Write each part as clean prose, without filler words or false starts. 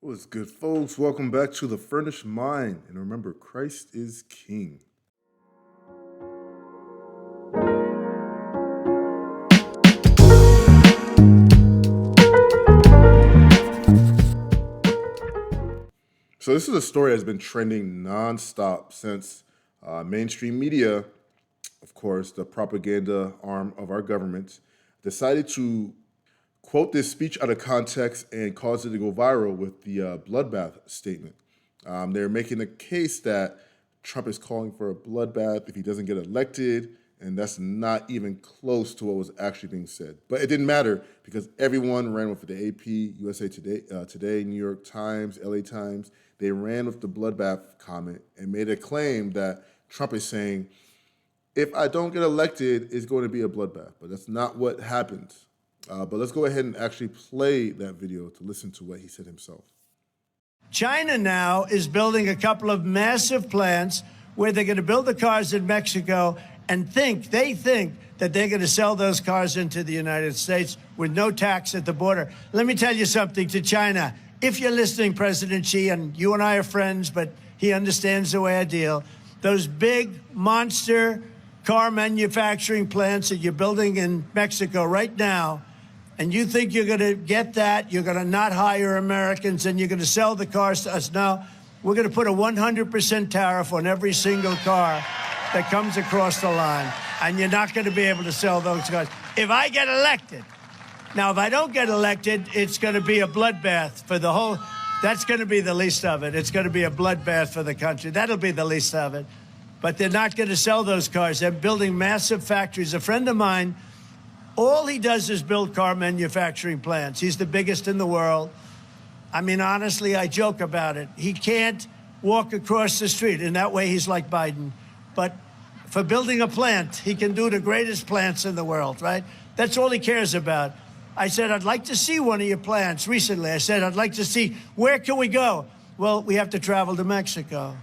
What's good, folks? Welcome back to The Furnished Mind. And remember, Christ is King. So this is a story that's been trending nonstop since mainstream media, of course, the propaganda arm of our government, decided to quote this speech out of context and cause it to go viral with the bloodbath statement. They're making the case that Trump is calling for a bloodbath if he doesn't get elected, and that's not even close to what was actually being said. But it didn't matter because everyone ran with the AP, USA Today, New York Times, LA Times. They ran with the bloodbath comment and made a claim that Trump is saying, if I don't get elected, it's going to be a bloodbath. But that's not what happened. But let's go ahead and actually play that video to listen to what he said himself. China now is building a couple of massive plants where they're going to build the cars in Mexico and they think that they're going to sell those cars into the United States with no tax at the border. Let me tell you something to China. If you're listening, President Xi, and you and I are friends, but he understands the way I deal, those big monster car manufacturing plants that you're building in Mexico right now, and you think you're going to get that, you're going to not hire Americans, and you're going to sell the cars to us. No, we're going to put a 100% tariff on every single car that comes across the line, and you're not going to be able to sell those cars. If I get elected, now, if I don't get elected, it's going to be a bloodbath for the whole, that's going to be the least of it. It's going to be a bloodbath for the country. That'll be the least of it. But they're not going to sell those cars. They're building massive factories. A friend of mine, all he does is build car manufacturing plants. He's the biggest in the world. I mean, honestly, I joke about it. He can't walk across the street. In that way, he's like Biden. But for building a plant, he can do the greatest plants in the world, right? That's all he cares about. I said, I'd like to see one of your plants recently. I said, I'd like to see, where can we go? Well, we have to travel to Mexico.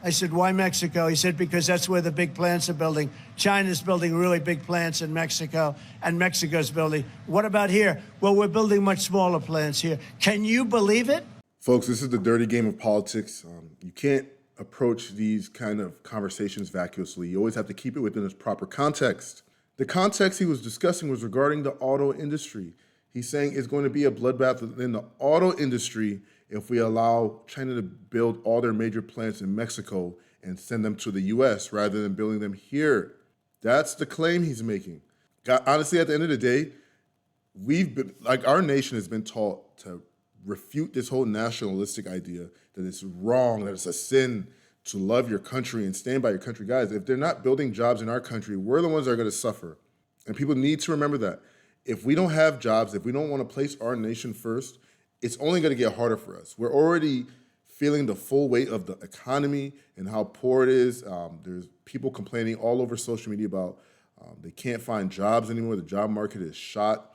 I said, why Mexico? He said, because that's where the big plants are building. China's building really big plants in Mexico, and Mexico's building. What about here? Well, we're building much smaller plants here. Can you believe it? Folks, this is the dirty game of politics. You can't approach these kind of conversations vacuously. You always have to keep it within its proper context. The context he was discussing was regarding the auto industry. He's saying it's going to be a bloodbath within the auto industry if we allow China to build all their major plants in Mexico and send them to the US rather than building them here. That's the claim he's making. Honestly, at the end of the day, our nation has been taught to refute this whole nationalistic idea that it's wrong, that it's a sin to love your country and stand by your country. Guys, if they're not building jobs in our country, we're the ones that are going to suffer. And people need to remember that. If we don't have jobs, if we don't want to place our nation first, it's only going to get harder for us. We're already feeling the full weight of the economy and how poor it is. There's people complaining all over social media about they can't find jobs anymore. The job market is shot.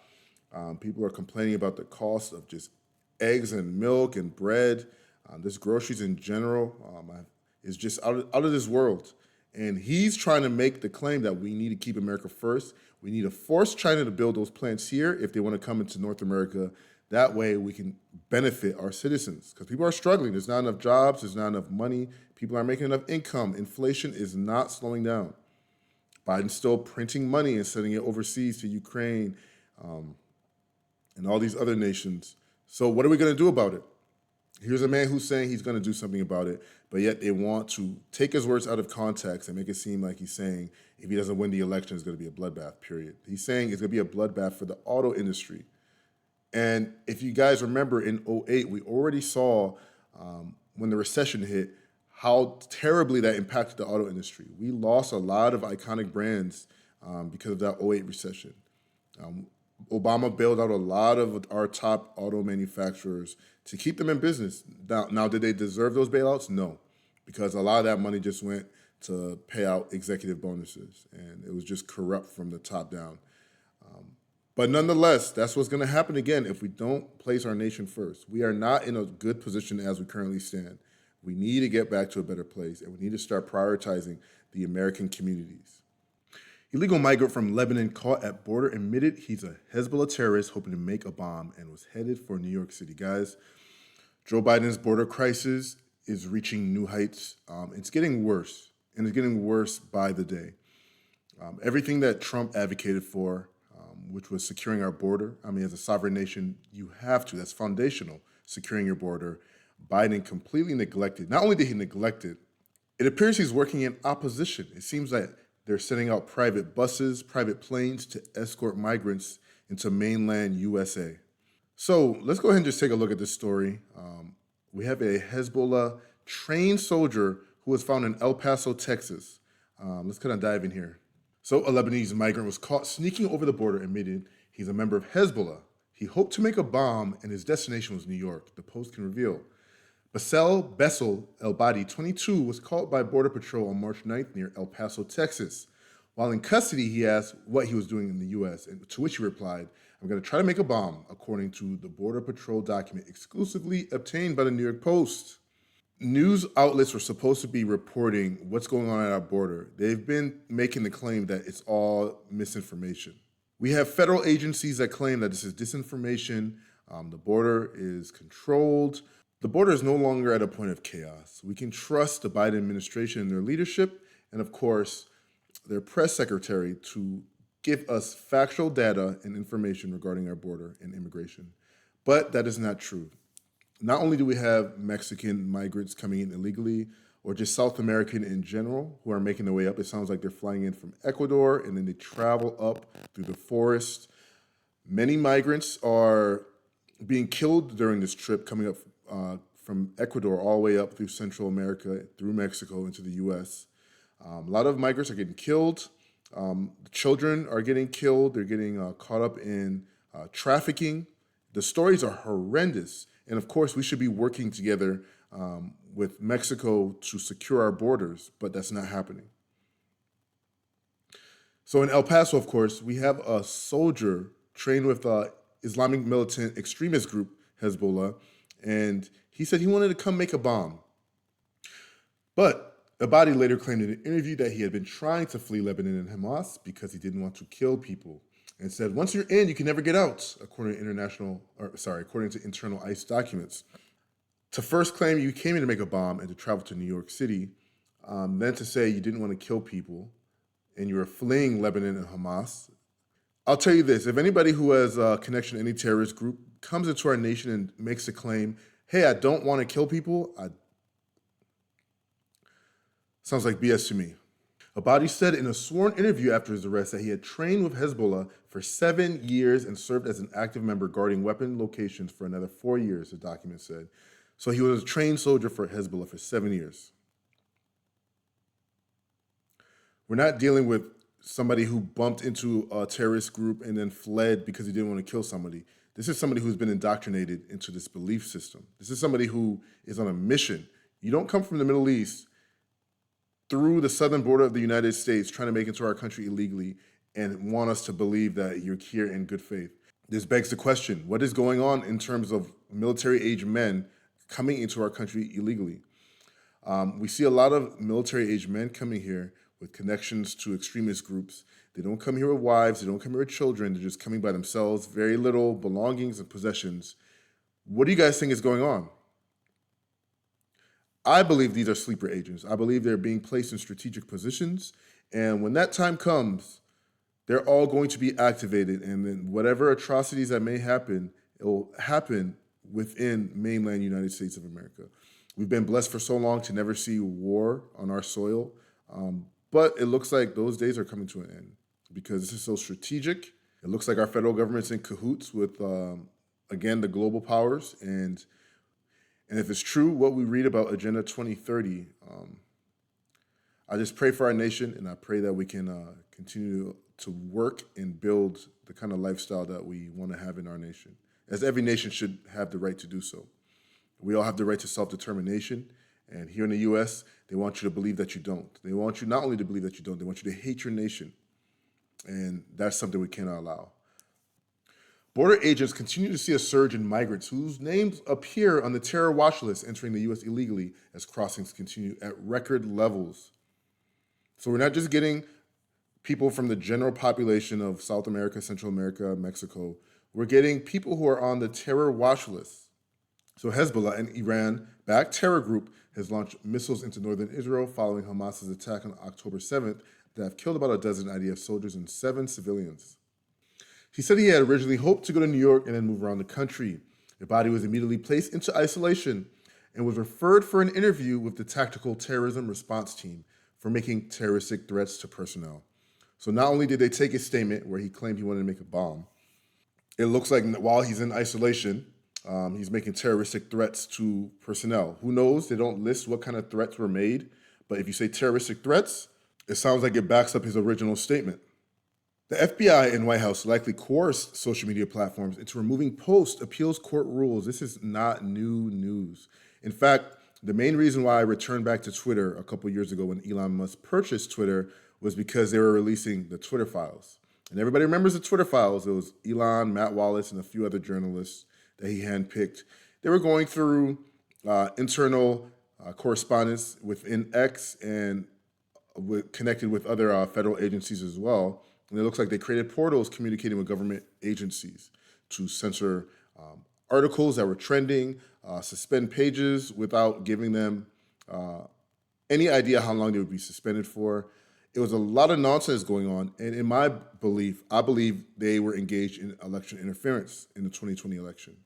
People are complaining about the cost of just eggs and milk and bread. Just groceries in general is just out of this world. And he's trying to make the claim that we need to keep America first. We need to force China to build those plants here if they want to come into North America. That way we can benefit our citizens because people are struggling. There's not enough jobs. There's not enough money. People aren't making enough income. Inflation is not slowing down. Biden's still printing money and sending it overseas to Ukraine and all these other nations. So what are we going to do about it? Here's a man who's saying he's going to do something about it, but yet they want to take his words out of context and make it seem like he's saying if he doesn't win the election, it's going to be a bloodbath, period. He's saying it's going to be a bloodbath for the auto industry. And if you guys remember in 2008, we already saw when the recession hit how terribly that impacted the auto industry. We lost a lot of iconic brands because of that 2008 recession. Obama bailed out a lot of our top auto manufacturers to keep them in business. Now, did they deserve those bailouts? No, because a lot of that money just went to pay out executive bonuses, and it was just corrupt from the top down. But nonetheless, that's what's going to happen again if we don't place our nation first. We are not in a good position as we currently stand. We need to get back to a better place, and we need to start prioritizing the American communities. Illegal migrant from Lebanon caught at border admitted he's a Hezbollah terrorist hoping to make a bomb and was headed for New York City. Guys, Joe Biden's border crisis is reaching new heights. It's getting worse, and it's getting worse by the day. Everything that Trump advocated for, which was securing our border, I mean, as a sovereign nation, you have to, that's foundational, securing your border. Biden completely neglected. Not only did he neglect it, it appears he's working in opposition. It seems that they're sending out private buses, private planes to escort migrants into mainland USA. So let's go ahead and just take a look at this story. We have a Hezbollah trained soldier who was found in El Paso, Texas. Let's kind of dive in here. So a Lebanese migrant was caught sneaking over the border, admitted he's a member of Hezbollah. He hoped to make a bomb and his destination was New York, the Post can reveal. Bessel El-Badi, 22, was caught by Border Patrol on March 9th near El Paso, Texas. While in custody, he asked what he was doing in the U.S., and to which he replied, "I'm going to try to make a bomb," according to the Border Patrol document exclusively obtained by the New York Post. News outlets were supposed to be reporting what's going on at our border. They've been making the claim that it's all misinformation. We have federal agencies that claim that this is disinformation. The border is controlled. The border is no longer at a point of chaos. We can trust the Biden administration and their leadership, and of course, their press secretary to give us factual data and information regarding our border and immigration. But that is not true. Not only do we have Mexican migrants coming in illegally, or just South American in general, who are making their way up. It sounds like they're flying in from Ecuador, and then they travel up through the forest. Many migrants are being killed during this trip, coming up from Ecuador all the way up through Central America, through Mexico into the U.S. A lot of migrants are getting killed. Children are getting killed. They're getting caught up in trafficking. The stories are horrendous. And of course, we should be working together with Mexico to secure our borders, but that's not happening. So in El Paso, of course, we have a soldier trained with Islamic militant extremist group, Hezbollah, and he said he wanted to come make a bomb. But Abadi later claimed in an interview that he had been trying to flee Lebanon and Hamas because he didn't want to kill people, and said, once you're in, you can never get out, according to internal ICE documents. To first claim you came in to make a bomb and to travel to New York City, then to say you didn't want to kill people and you were fleeing Lebanon and Hamas. I'll tell you this, if anybody who has a connection to any terrorist group comes into our nation and makes a claim, hey, I don't want to kill people, sounds like BS to me. Abadi said in a sworn interview after his arrest that he had trained with Hezbollah for 7 years and served as an active member guarding weapon locations for another 4 years, the document said. So he was a trained soldier for Hezbollah for 7 years. We're not dealing with somebody who bumped into a terrorist group and then fled because he didn't want to kill somebody. This is somebody who's been indoctrinated into this belief system. This is somebody who is on a mission. You don't come from the Middle East through the southern border of the United States trying to make it into our country illegally and want us to believe that you're here in good faith. This begs the question, what is going on in terms of military-age men coming into our country illegally? We see a lot of military-age men coming here with connections to extremist groups. They don't come here with wives, they don't come here with children, they're just coming by themselves, very little belongings and possessions. What do you guys think is going on? I believe these are sleeper agents. I believe they're being placed in strategic positions, and when that time comes, they're all going to be activated, and then whatever atrocities that may happen, it will happen within mainland United States of America. We've been blessed for so long to never see war on our soil, but it looks like those days are coming to an end because this is so strategic. It looks like our federal government's in cahoots with, again, the global powers, and if it's true, what we read about Agenda 2030, I just pray for our nation, and I pray that we can continue to work and build the kind of lifestyle that we want to have in our nation, as every nation should have the right to do so. We all have the right to self-determination, and here in the U.S., they want you to believe that you don't. They want you not only to believe that you don't, they want you to hate your nation, and that's something we cannot allow. Border agents continue to see a surge in migrants whose names appear on the terror watch list entering the U.S. illegally as crossings continue at record levels. So we're not just getting people from the general population of South America, Central America, Mexico. We're getting people who are on the terror watch list. So Hezbollah, an Iran-backed terror group, has launched missiles into northern Israel following Hamas's attack on October 7th that have killed about a dozen IDF soldiers and 7 civilians. He said he had originally hoped to go to New York and then move around the country. The body was immediately placed into isolation and was referred for an interview with the Tactical Terrorism Response Team for making terroristic threats to personnel. So not only did they take his statement where he claimed he wanted to make a bomb, it looks like while he's in isolation, he's making terroristic threats to personnel. Who knows? They don't list what kind of threats were made, but if you say terroristic threats, it sounds like it backs up his original statement. The FBI and White House likely coerced social media platforms into removing post-appeals court rules. This is not new news. In fact, the main reason why I returned back to Twitter a couple years ago when Elon Musk purchased Twitter was because they were releasing the Twitter files. And everybody remembers the Twitter files. It was Elon, Matt Wallace, and a few other journalists that he handpicked. They were going through internal correspondence within X and connected with other federal agencies as well. And it looks like they created portals communicating with government agencies to censor articles that were trending, suspend pages without giving them any idea how long they would be suspended for. It was a lot of nonsense going on. And in my belief, I believe they were engaged in election interference in the 2020 election.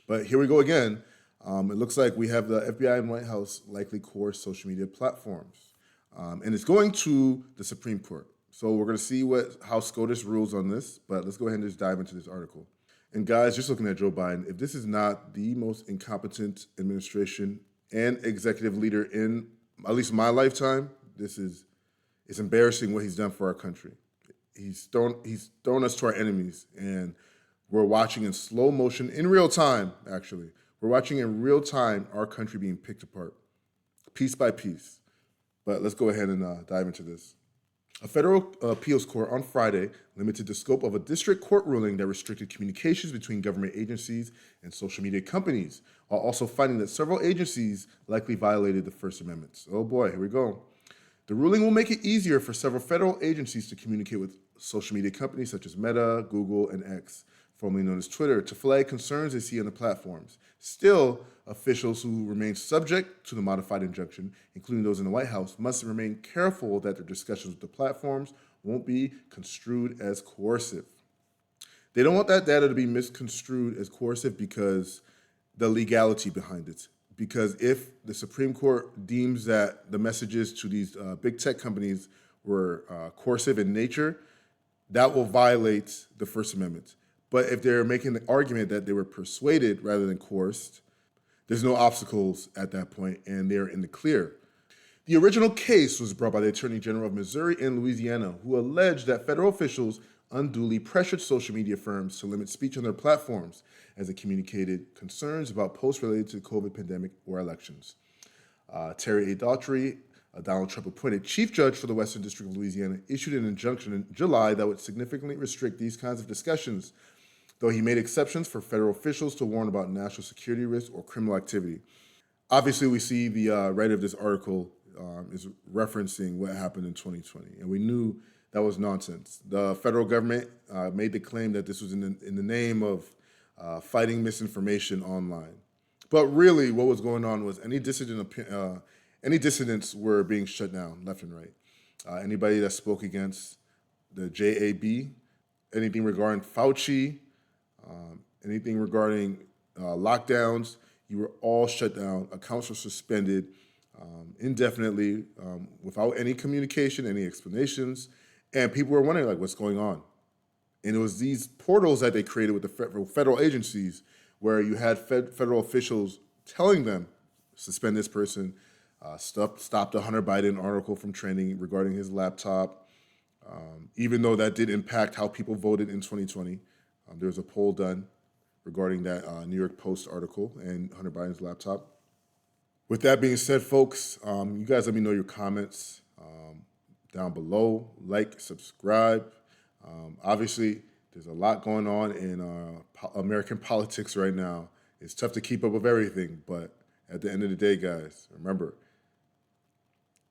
But here we go again. It looks like we have the FBI and White House likely coerce social media platforms. And it's going to the Supreme Court. So we're going to see how SCOTUS rules on this, but let's go ahead and just dive into this article. And guys, just looking at Joe Biden, if this is not the most incompetent administration and executive leader in at least my lifetime, it's embarrassing what he's done for our country. He's thrown us to our enemies, and we're watching in slow motion, in real time, actually. We're watching in real time our country being picked apart, piece by piece. But let's go ahead and dive into this. A federal appeals court on Friday limited the scope of a district court ruling that restricted communications between government agencies and social media companies, while also finding that several agencies likely violated the First Amendment. Oh boy, here we go. The ruling will make it easier for several federal agencies to communicate with social media companies such as Meta, Google, and X, formerly known as Twitter, to flag concerns they see on the platforms. Still, officials who remain subject to the modified injunction, including those in the White House, must remain careful that their discussions with the platforms won't be construed as coercive. They don't want that data to be misconstrued as coercive because the legality behind it. Because if the Supreme Court deems that the messages to these big tech companies were coercive in nature, that will violate the First Amendment. But if they're making the argument that they were persuaded rather than coerced, there's no obstacles at that point, and they're in the clear. The original case was brought by the Attorney General of Missouri and Louisiana, who alleged that federal officials unduly pressured social media firms to limit speech on their platforms as they communicated concerns about posts related to the COVID pandemic or elections. Terry A. Daughtry, a Donald Trump-appointed chief judge for the Western District of Louisiana, issued an injunction in July that would significantly restrict these kinds of discussions, though he made exceptions for federal officials to warn about national security risks or criminal activity. Obviously, we see the writer of this article is referencing what happened in 2020, and we knew that was nonsense. The federal government made the claim that this was in the name of fighting misinformation online. But really, what was going on was any dissidents were being shut down left and right. Anybody that spoke against the JAB, anything regarding Fauci, anything regarding lockdowns, you were all shut down. Accounts were suspended indefinitely without any communication, any explanations. And people were wondering, like, what's going on? And it was these portals that they created with the federal agencies where you had federal officials telling them, suspend this person, stop the Hunter Biden article from trending regarding his laptop, even though that did impact how people voted in 2020. There was a poll done regarding that New York Post article and Hunter Biden's laptop. With that being said, folks, you guys let me know your comments down below. Like, subscribe. Obviously, there's a lot going on in American politics right now. It's tough to keep up with everything, but at the end of the day, guys, remember,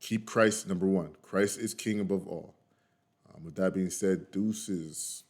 keep Christ number one. Christ is king above all. With that being said, deuces.